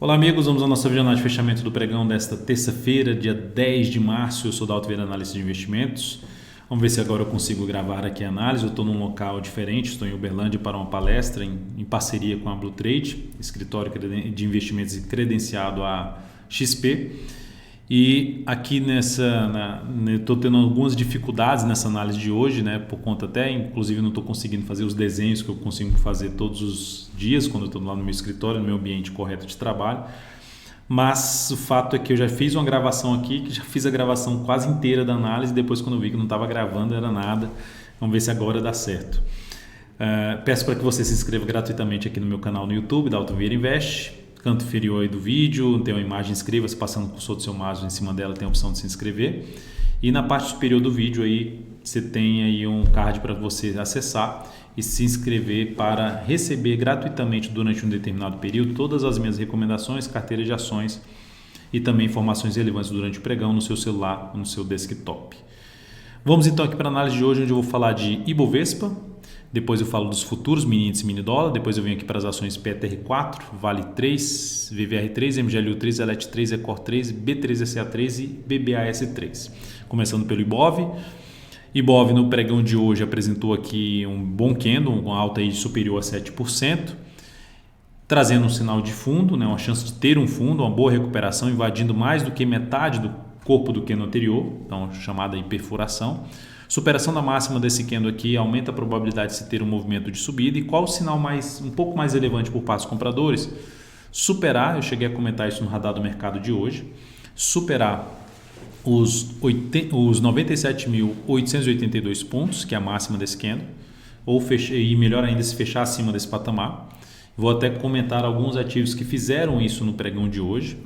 Olá amigos, vamos à nossa jornada de fechamento do pregão desta terça-feira, dia 10 de março. Eu sou da Alto Vieira Análise de Investimentos. Vamos ver se agora eu consigo gravar aqui a análise. Eu estou num local diferente, estou em Uberlândia para uma palestra em parceria com a Blue Trade, escritório de investimentos credenciado a XP. E aqui estou tendo algumas dificuldades nessa análise de hoje, né? Por conta até, inclusive não estou conseguindo fazer os desenhos que eu consigo fazer todos os dias quando eu estou lá no meu escritório, no meu ambiente correto de trabalho. Mas o fato é que eu já fiz uma gravação aqui, que já fiz a gravação quase inteira da análise, depois quando eu vi que não estava gravando era nada. Vamos ver se agora dá certo. Peço para que você se inscreva gratuitamente aqui no meu canal no YouTube, da Alto Vieira Invest. Canto inferior aí do vídeo, tem uma imagem inscreva-se, passando o cursor do seu mouse em cima dela tem a opção de se inscrever. E na parte superior do vídeo aí você tem aí um card para você acessar e se inscrever para receber gratuitamente durante um determinado período todas as minhas recomendações, carteira de ações e também informações relevantes durante o pregão no seu celular ou no seu desktop. Vamos então aqui para a análise de hoje, onde eu vou falar de Ibovespa. Depois eu falo dos futuros, mini índice, mini dólar. Depois eu venho aqui para as ações PTR4, Vale 3, VVR3, MGLU3, ELET3, Ecor 3, B3SA3 e BBAS3. Começando pelo Ibov. Ibov no pregão de hoje apresentou aqui um bom candle, uma alta aí superior a 7%, trazendo um sinal de fundo, né, uma chance de ter um fundo, uma boa recuperação, invadindo mais do que metade do corpo do candle anterior, então chamada aí perfuração. Superação da máxima desse candle aqui aumenta a probabilidade de se ter um movimento de subida. E qual o sinal um pouco mais relevante por parte dos compradores? Superar, eu cheguei a comentar isso no radar do mercado de hoje, superar os 97.882 pontos, que é a máxima desse candle, e melhor ainda se fechar acima desse patamar. Vou até comentar alguns ativos que fizeram isso no pregão de hoje.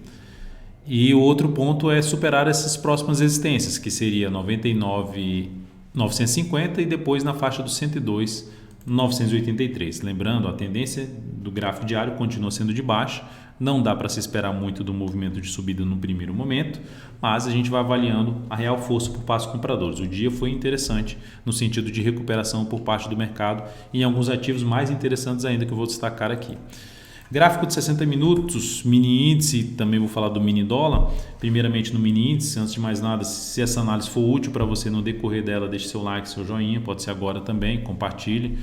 E o outro ponto é superar essas próximas resistências, que seria 99.950 e depois na faixa dos 102.983. Lembrando, a tendência do gráfico diário continua sendo de baixa, não dá para se esperar muito do movimento de subida no primeiro momento, mas a gente vai avaliando a real força por parte dos compradores. O dia foi interessante no sentido de recuperação por parte do mercado e em alguns ativos mais interessantes ainda que eu vou destacar aqui. Gráfico de 60 minutos, mini índice, também vou falar do mini dólar. Primeiramente no mini índice, antes de mais nada, se essa análise for útil para você no decorrer dela, deixe seu like, seu joinha, pode ser agora também, compartilhe.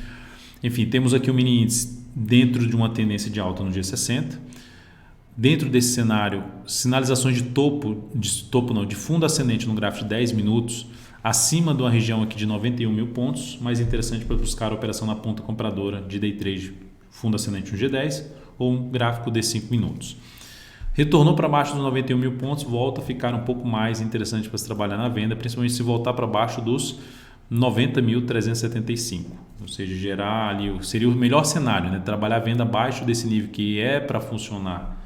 Enfim, temos aqui o mini índice dentro de uma tendência de alta no dia 60. Dentro desse cenário, sinalizações de fundo ascendente no gráfico de 10 minutos, acima de uma região aqui de 91 mil pontos, mais interessante para buscar a operação na ponta compradora de day trade, fundo ascendente no G10 ou um gráfico de 5 minutos. Retornou para baixo dos 91 mil pontos, volta a ficar um pouco mais interessante para se trabalhar na venda, principalmente se voltar para baixo dos 90.375, ou seja, gerar ali, seria o melhor cenário, né? Trabalhar a venda abaixo desse nível que é para funcionar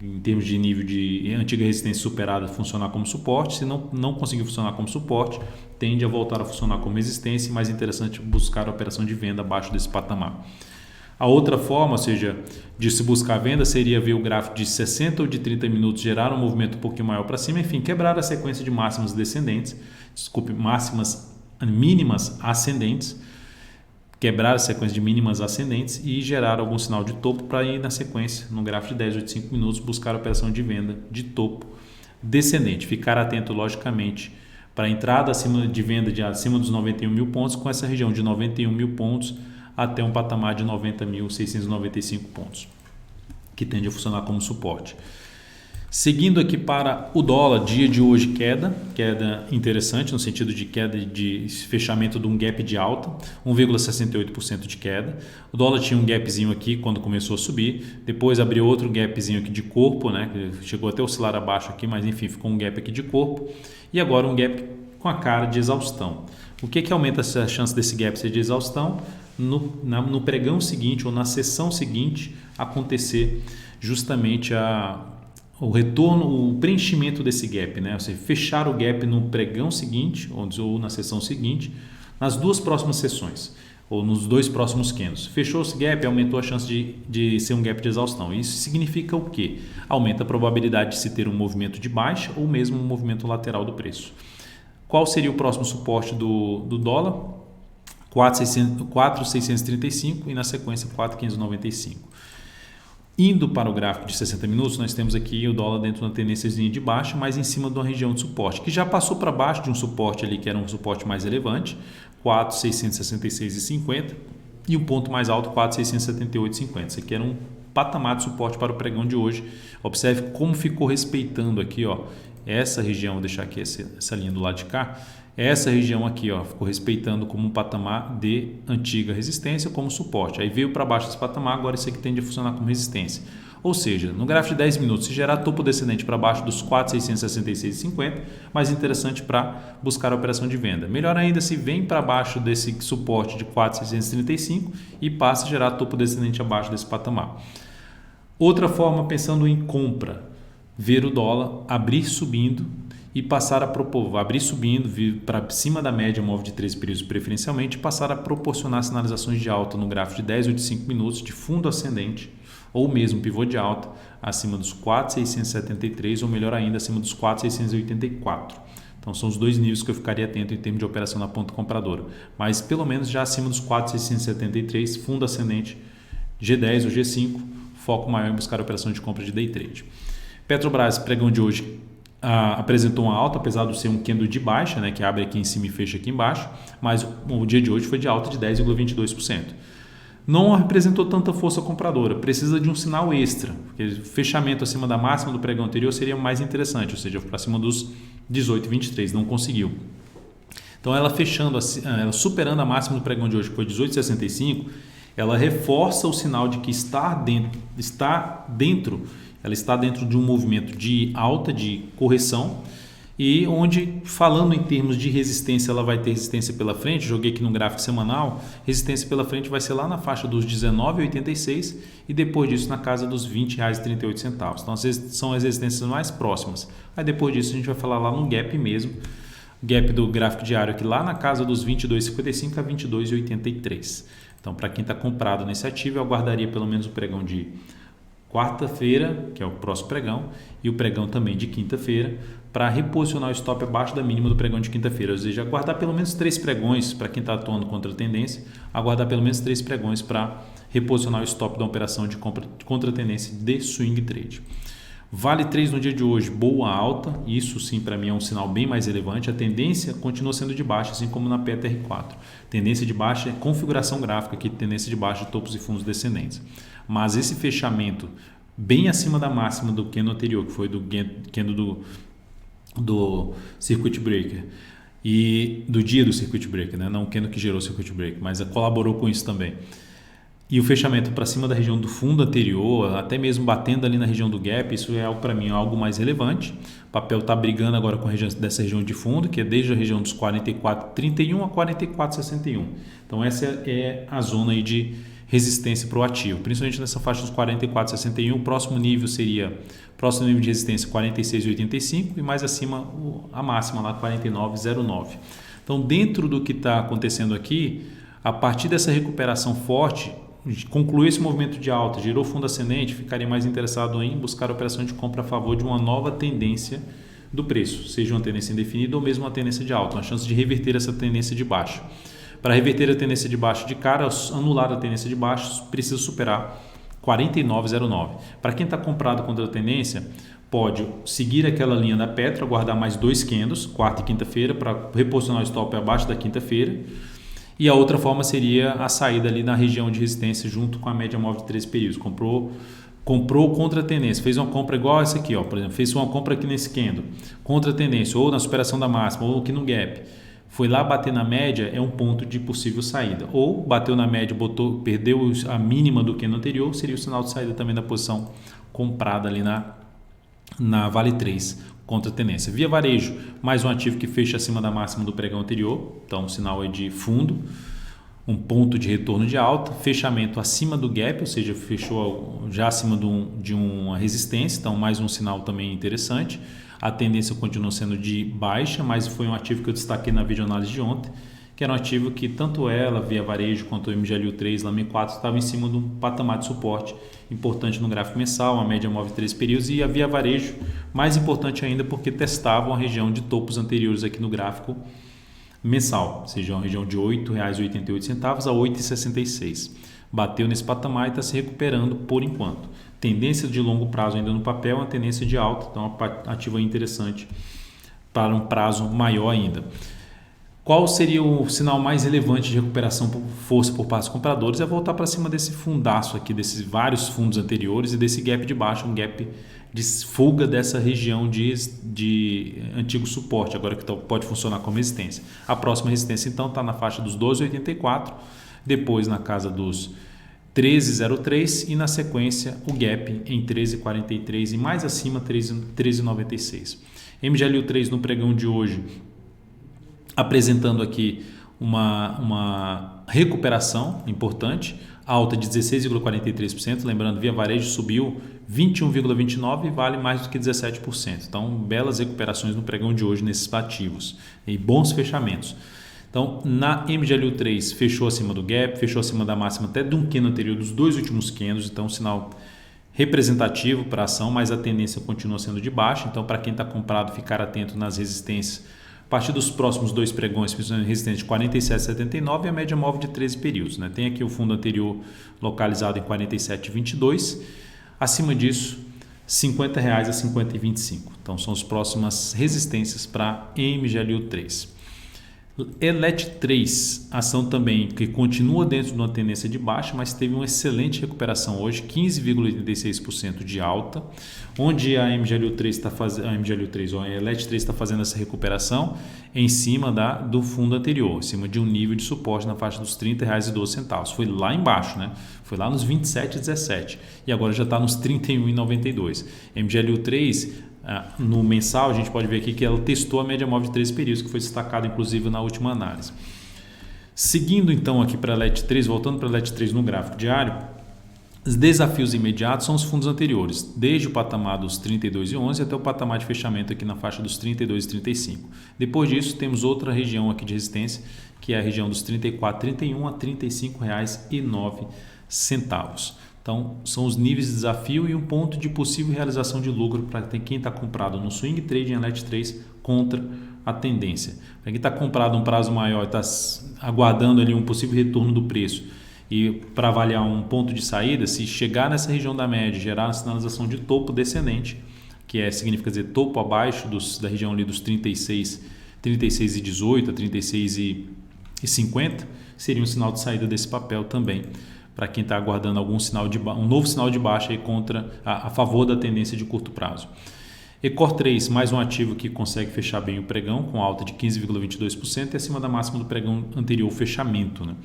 em termos de nível de antiga resistência superada, funcionar como suporte. Se não conseguir funcionar como suporte, tende a voltar a funcionar como resistência, e mais interessante buscar a operação de venda abaixo desse patamar. A outra forma, ou seja, de se buscar a venda, seria ver o gráfico de 60 ou de 30 minutos gerar um movimento um pouquinho maior para cima, enfim, quebrar a sequência de máximas mínimas ascendentes, quebrar a sequência de mínimas ascendentes e gerar algum sinal de topo para ir na sequência, no gráfico de 10 ou de 5 minutos, buscar a operação de venda de topo descendente. Ficar atento, logicamente, para a entrada de venda acima dos 91 mil pontos, com essa região de 91 mil pontos até um patamar de 90.695 pontos, que tende a funcionar como suporte. Seguindo aqui para o dólar, dia de hoje queda interessante no sentido de queda de fechamento de um gap de alta, 1,68% de queda. O dólar tinha um gapzinho aqui quando começou a subir, depois abriu outro gapzinho aqui de corpo, né, que chegou até oscilar abaixo aqui, mas enfim, ficou um gap aqui de corpo e agora um gap com a cara de exaustão. O que aumenta essa chance desse gap ser de exaustão? No pregão seguinte ou na sessão seguinte acontecer justamente o retorno, o preenchimento desse gap, né? Ou seja, fechar o gap no pregão seguinte ou na sessão seguinte, nas duas próximas sessões ou nos dois próximos candles. Fechou esse gap, aumentou a chance de ser um gap de exaustão. Isso significa o quê? Aumenta a probabilidade de se ter um movimento de baixa ou mesmo um movimento lateral do preço. Qual seria o próximo suporte do dólar? 4.635 e na sequência 4.595. Indo para o gráfico de 60 minutos, nós temos aqui o dólar dentro de uma tendênciazinha de baixa, mas em cima de uma região de suporte, que já passou para baixo de um suporte ali, que era um suporte mais relevante, 4.666,50, e o ponto mais alto, 4.678,50. Isso aqui era um patamar de suporte para o pregão de hoje. Observe como ficou respeitando aqui, ó, essa região, vou deixar aqui essa linha do lado de cá, essa região aqui, ó, ficou respeitando como um patamar de antiga resistência, como suporte. Aí veio para baixo desse patamar, agora isso aqui tende a funcionar como resistência. Ou seja, no gráfico de 10 minutos, se gerar topo descendente para baixo dos 4.666,50, mais interessante para buscar a operação de venda. Melhor ainda se vem para baixo desse suporte de 4.635 e passa a gerar topo descendente abaixo desse patamar. Outra forma, pensando em compra, ver o dólar abrir subindo e passar a abrir subindo, vir para cima da média móvel de 13 períodos preferencialmente, e passar a proporcionar sinalizações de alta no gráfico de 10 ou de 5 minutos de fundo ascendente ou mesmo pivô de alta acima dos 4.673 ou melhor ainda acima dos 4.684. Então são os dois níveis que eu ficaria atento em termos de operação na ponta compradora, mas pelo menos já acima dos 4.673, fundo ascendente G10 ou G5, foco maior em buscar a operação de compra de day trade. Petrobras, pregão de hoje, apresentou uma alta, apesar de ser um candle de baixa, né, que abre aqui em cima e fecha aqui embaixo, mas o dia de hoje foi de alta de 10,22%. Não representou tanta força compradora, precisa de um sinal extra, porque o fechamento acima da máxima do pregão anterior seria mais interessante, ou seja, para cima dos 18,23, não conseguiu. Então ela fechando, ela superando a máxima do pregão de hoje, que foi 18,65, ela reforça o sinal de que ela está dentro de um movimento de alta, de correção, e onde, falando em termos de resistência, ela vai ter resistência pela frente, joguei aqui no gráfico semanal, resistência pela frente vai ser lá na faixa dos R$19,86 e depois disso na casa dos R$20,38. Então são as resistências mais próximas. Aí depois disso a gente vai falar lá no gap mesmo, gap do gráfico diário aqui lá na casa dos R$22,55 a R$22,83. Então para quem está comprado nesse ativo, eu aguardaria pelo menos o pregão de quarta-feira, que é o próximo pregão, e o pregão também de quinta-feira, para reposicionar o stop abaixo da mínima do pregão de quinta-feira. Ou seja, aguardar pelo menos 3 pregões, para quem está atuando contra a tendência, aguardar pelo menos 3 pregões para reposicionar o stop da operação de compra contra a tendência de swing trade. Vale 3 no dia de hoje, boa alta, isso sim para mim é um sinal bem mais relevante. A tendência continua sendo de baixa, assim como na PTR4. Tendência de baixa é configuração gráfica aqui, tendência de baixa de topos e fundos descendentes. Mas esse fechamento bem acima da máxima do candle anterior, que foi do candle do circuit breaker e do dia do circuit breaker, né? Não o candle que gerou o circuit breaker, mas colaborou com isso também. E o fechamento para cima da região do fundo anterior, até mesmo batendo ali na região do gap, isso é para mim algo mais relevante. O papel está brigando agora com a região, dessa região de fundo, que é desde a região dos 44,31 a 44,61. Então essa é a zona aí de resistência para o ativo, principalmente nessa faixa dos 44,61. O próximo nível de resistência 46,85 e mais acima a máxima lá 49,09. Então dentro do que está acontecendo aqui, a partir dessa recuperação forte, concluiu esse movimento de alta, girou fundo ascendente, ficaria mais interessado em buscar a operação de compra a favor de uma nova tendência do preço, seja uma tendência indefinida ou mesmo uma tendência de alta, uma chance de reverter essa tendência de baixo. Para reverter a tendência de baixo de cara, anular a tendência de baixo, precisa superar 49,09. Para quem está comprado contra a tendência, pode seguir aquela linha da Petro, aguardar mais 2 candles, quarta e quinta-feira, para reposicionar o stop abaixo da quinta-feira. E a outra forma seria a saída ali na região de resistência junto com a média móvel de 13 períodos. Comprou contra a tendência, fez uma compra igual essa aqui, ó, por exemplo, fez uma compra aqui nesse candle, contra a tendência, ou na superação da máxima, ou aqui no gap. Foi lá bater na média, é um ponto de possível saída. Ou bateu na média, perdeu a mínima do candle anterior, seria o sinal de saída também da posição comprada ali na Vale 3 contra a tendência. Via varejo, mais um ativo que fecha acima da máxima do pregão anterior, então um sinal aí de fundo, um ponto de retorno de alta, fechamento acima do gap, ou seja, fechou já acima de uma resistência, então mais um sinal também interessante. A tendência continua sendo de baixa, mas foi um ativo que eu destaquei na videoanálise de ontem, que era um ativo que tanto ela, Via Varejo, quanto o MGLU3, Lame 4, estavam em cima de um patamar de suporte importante no gráfico mensal, a média móvel de 3 períodos, e a Via Varejo, mais importante ainda, porque testavam a região de topos anteriores aqui no gráfico mensal, ou seja, uma região de R$ 8,88 a R$ 8,66. Bateu nesse patamar e está se recuperando por enquanto. tendência de longo prazo ainda no papel, uma tendência de alta, então uma ativa interessante para um prazo maior ainda. Qual seria o sinal mais relevante de recuperação por força por parte dos compradores? É voltar para cima desse fundaço aqui, desses vários fundos anteriores e desse gap de baixo, um gap de fuga dessa região de antigo suporte, agora que pode funcionar como resistência. A próxima resistência então está na faixa dos 12,84, depois na casa dos 13,03 e na sequência o gap em 13,43 e mais acima 13,96. MGLU 3 no pregão de hoje apresentando aqui uma recuperação importante, alta de 16,43%, lembrando, Via Varejo subiu 21,29% e vale mais do que 17%. Então, belas recuperações no pregão de hoje nesses ativos e bons fechamentos. Então, na MGLU 3 fechou acima do gap, fechou acima da máxima até de um candle anterior dos dois últimos candles, então um sinal representativo para a ação, mas a tendência continua sendo de baixa. Então, para quem está comprado, ficar atento nas resistências. A partir dos próximos dois pregões, resistência de 47,79 e a média móvel de 13 períodos. Né? Tem aqui o fundo anterior localizado em 47,22. Acima disso, R$ 50 a R$ 50,25. Então, são as próximas resistências para MGLU 3. ELET 3, ação também que continua dentro de uma tendência de baixa, mas teve uma excelente recuperação hoje, 15,86% de alta, onde a MGLU 3 está fazendo, a ELET 3 está fazendo essa recuperação em cima do fundo anterior, em cima de um nível de suporte na faixa dos R$ 30,12. Foi lá embaixo, né? Foi lá nos 27,17 e agora já está nos 31,92. MGLU 3 no mensal, a gente pode ver aqui que ela testou a média móvel de 13 períodos, que foi destacada inclusive na última análise. Seguindo então aqui para a ELET 3, voltando para a ELET 3 no gráfico diário, os desafios imediatos são os fundos anteriores, desde o patamar dos 32,11 até o patamar de fechamento aqui na faixa dos 32,35. Depois disso, temos outra região aqui de resistência, que é a região dos 34,31 a R$ 35,09. Então, são os níveis de desafio e um ponto de possível realização de lucro para quem está comprado no swing trade em ELET 3 contra a tendência. Para quem está comprado um prazo maior e está aguardando ali um possível retorno do preço e para avaliar um ponto de saída, se chegar nessa região da média, gerar uma sinalização de topo descendente, que significa dizer topo abaixo da região ali dos 36,18 a 36,50, seria um sinal de saída desse papel também, para quem está aguardando algum um novo sinal de baixa aí a favor da tendência de curto prazo. Ecor 3, mais um ativo que consegue fechar bem o pregão, com alta de 15,22% e acima da máxima do pregão anterior, fechamento. Né?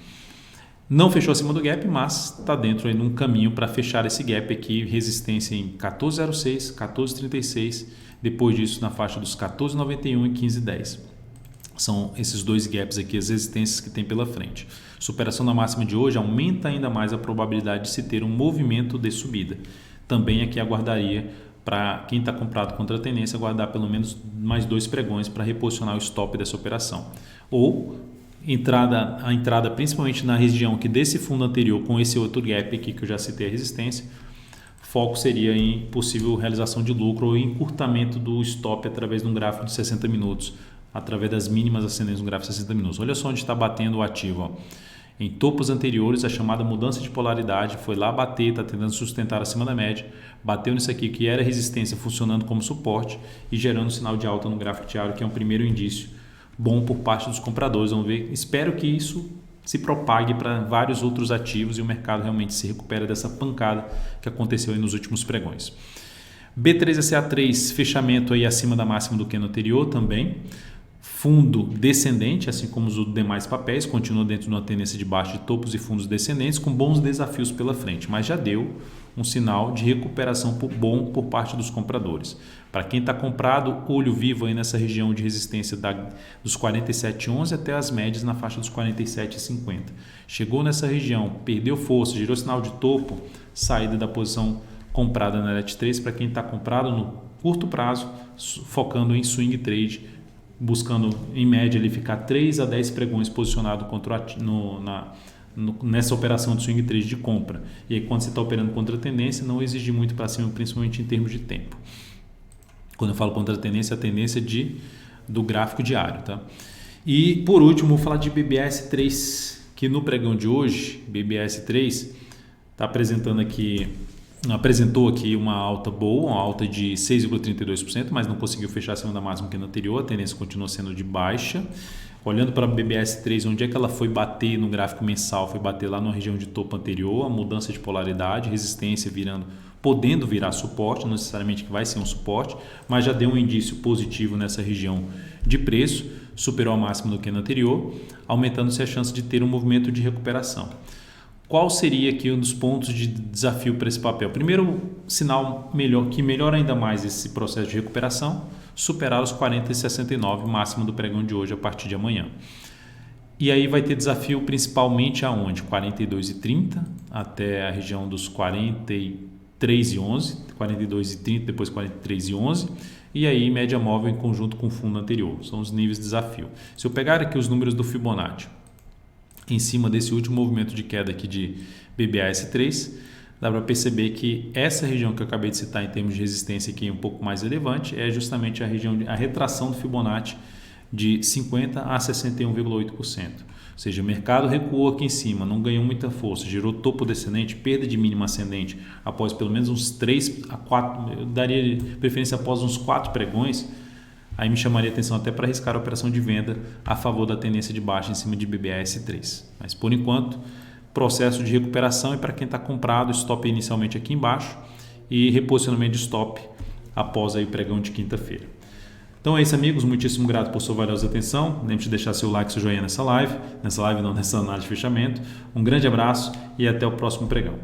Não fechou acima do gap, mas está dentro aí de um caminho para fechar esse gap aqui, resistência em 14,06, 14,36, depois disso na faixa dos 14,91 e 15,10. São esses dois gaps aqui, as resistências que tem pela frente. Superação da máxima de hoje aumenta ainda mais a probabilidade de se ter um movimento de subida. Também aqui aguardaria, para quem está comprado contra a tendência, aguardar pelo menos mais dois pregões para reposicionar o stop dessa operação. Ou a entrada principalmente na região aqui desse fundo anterior com esse outro gap aqui que eu já citei a resistência. Foco seria em possível realização de lucro ou encurtamento do stop através de um gráfico de 60 minutos, através das mínimas ascendentes no gráfico de 60 minutos. Olha só onde está batendo o ativo. Ó. Em topos anteriores, a chamada mudança de polaridade foi lá bater, está tentando sustentar acima da média, bateu nisso aqui que era resistência funcionando como suporte e gerando sinal de alta no gráfico diário, que é um primeiro indício bom por parte dos compradores. Vamos ver, espero que isso se propague para vários outros ativos e o mercado realmente se recupere dessa pancada que aconteceu aí nos últimos pregões. B3SA3, fechamento aí acima da máxima do candle anterior também. Fundo descendente, assim como os demais papéis, continua dentro de uma tendência de baixa de topos e fundos descendentes, com bons desafios pela frente, mas já deu um sinal de recuperação bom por parte dos compradores. Para quem está comprado, olho vivo aí nessa região de resistência dos 47,11 até as médias na faixa dos 47,50. Chegou nessa região, perdeu força, gerou sinal de topo, saída da posição comprada na ELET 3 para quem está comprado no curto prazo, focando em swing trade, buscando em média ele ficar 3 a 10 pregões posicionado nessa operação de swing trade de compra. E aí quando você está operando contra a tendência, não exige muito para cima, principalmente em termos de tempo. Quando eu falo contra a tendência do gráfico diário. Tá? E por último, vou falar de BBS 3, que no pregão de hoje, BBS 3 está apresentando aqui apresentou aqui uma alta boa, uma alta de 6,32%, mas não conseguiu fechar acima da máxima que no anterior, a tendência continua sendo de baixa. Olhando para a BBS3, onde é que ela foi bater no gráfico mensal? Foi bater lá na região de topo anterior, a mudança de polaridade, resistência podendo virar suporte, não necessariamente que vai ser um suporte, mas já deu um indício positivo nessa região de preço, superou a máxima do que no anterior, aumentando-se a chance de ter um movimento de recuperação. Qual seria aqui um dos pontos de desafio para esse papel? Primeiro sinal que melhora ainda mais esse processo de recuperação, superar os 40,69, máximo do pregão de hoje a partir de amanhã. E aí vai ter desafio principalmente aonde? 42,30 até a região dos 43,11, 42,30 depois 43,11 e aí média móvel em conjunto com o fundo anterior. São os níveis de desafio. Se eu pegar aqui os números do Fibonacci, em cima desse último movimento de queda aqui de BBAS3, dá para perceber que essa região que eu acabei de citar em termos de resistência aqui um pouco mais relevante é justamente a retração do Fibonacci de 50% a 61,8%. Ou seja, o mercado recuou aqui em cima, não ganhou muita força, gerou topo descendente, perda de mínima ascendente após pelo menos uns 3 a 4, eu daria preferência após uns 4 pregões, aí me chamaria atenção até para arriscar a operação de venda a favor da tendência de baixa em cima de BBAS3. Mas por enquanto, processo de recuperação e para quem está comprado, stop inicialmente aqui embaixo e reposicionamento de stop após aí o pregão de quinta-feira. Então é isso, amigos, muitíssimo grato por sua valiosa atenção. Lembre-se de deixar seu like, seu joinha nessa análise de fechamento. Um grande abraço e até o próximo pregão.